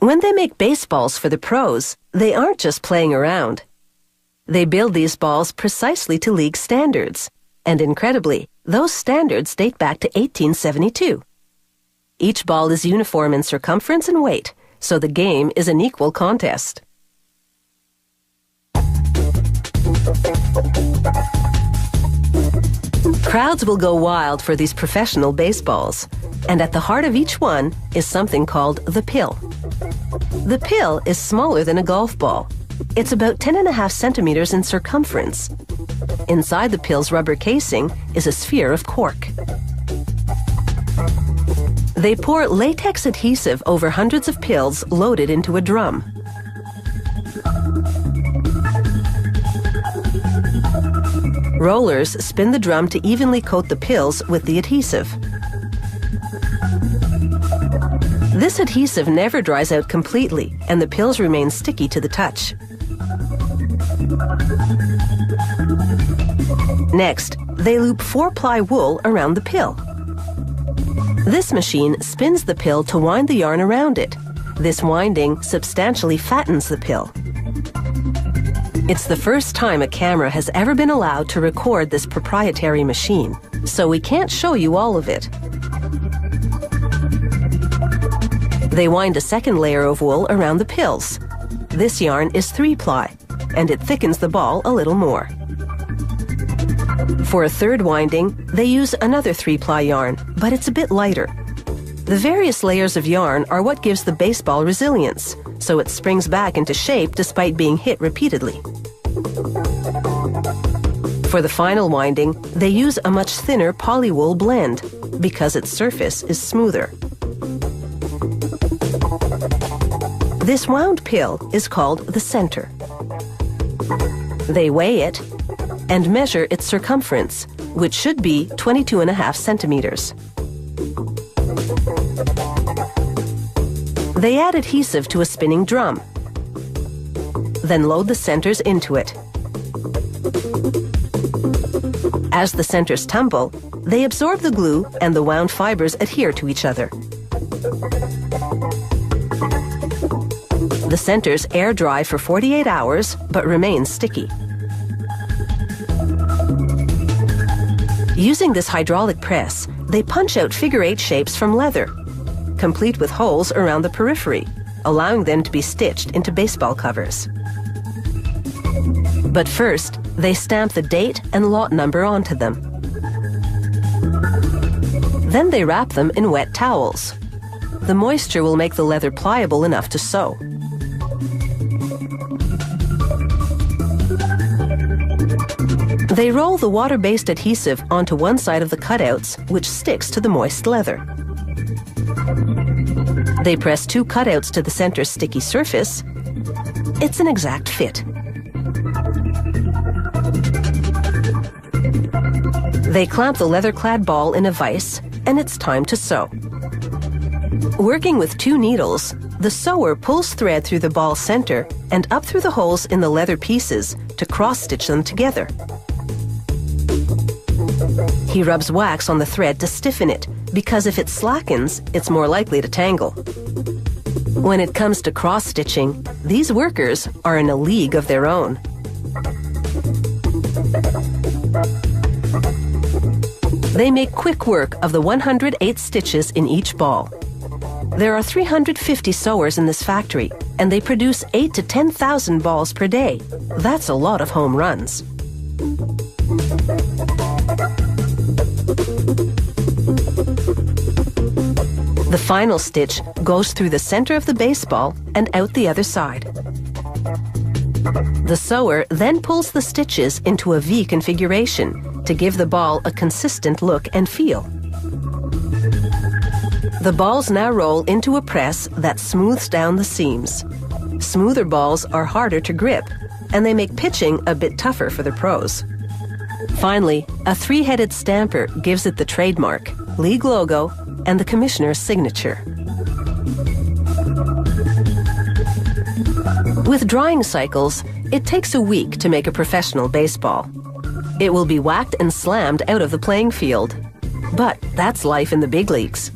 When they make baseballs for the pros, they aren't just playing around. They build these balls precisely to league standards, and incredibly, those standards date back to 1872. Each ball is uniform in circumference and weight, so the game is an equal contest. Crowds will go wild for these professional baseballs, and at the heart of each one is something called the pill. The pill is smaller than a golf ball. It's about 10.5 centimeters in circumference. Inside the pill's rubber casing is a sphere of cork. They pour latex adhesive over hundreds of pills loaded into a drum. Rollers spin the drum to evenly coat the pills with the adhesive. This adhesive never dries out completely, and the pills remain sticky to the touch. Next, they loop 4-ply wool around the pill. This machine spins the pill to wind the yarn around it. This winding substantially fattens the pill. It's the first time a camera has ever been allowed to record this proprietary machine, so we can't show you all of it. They wind a second layer of wool around the pills. This yarn is 3-ply, and it thickens the ball a little more. For a third winding, they use another 3-ply yarn, but it's a bit lighter. The various layers of yarn are what gives the baseball resilience, so it springs back into shape despite being hit repeatedly. For the final winding, they use a much thinner polywool blend because its surface is smoother. This wound pill is called the center. They weigh it and measure its circumference, which should be 22.5 centimeters. They add adhesive to a spinning drum, then load the centers into it. As the centers tumble, they absorb the glue and the wound fibers adhere to each other. The centers air dry for 48 hours but remain sticky. Using this hydraulic press, they punch out figure-8 shapes from leather, complete with holes around the periphery, allowing them to be stitched into baseball covers. But first, they stamp the date and lot number onto them. Then they wrap them in wet towels. The moisture will make the leather pliable enough to sew. They roll the water-based adhesive onto one side of the cutouts, which sticks to the moist leather. They press 2 cutouts to the center sticky surface. It's an exact fit. They clamp the leather-clad ball in a vise, and it's time to sew. Working with 2 needles, the sewer pulls thread through the ball center and up through the holes in the leather pieces to cross-stitch them together. He rubs wax on the thread to stiffen it, because if it slackens, it's more likely to tangle. When it comes to cross-stitching, these workers are in a league of their own. They make quick work of the 108 stitches in each ball. There are 350 sewers in this factory, and they produce 8,000 to 10,000 balls per day. That's a lot of home runs. The final stitch goes through the center of the baseball and out the other side. The sewer then pulls the stitches into a V configuration to give the ball a consistent look and feel. The balls now roll into a press that smooths down the seams. Smoother balls are harder to grip, and they make pitching a bit tougher for the pros. Finally, a 3-headed stamper gives it the trademark, league logo, and the commissioner's signature. With drying cycles, it takes a week to make a professional baseball. It will be whacked and slammed out of the playing field. But that's life in the big leagues.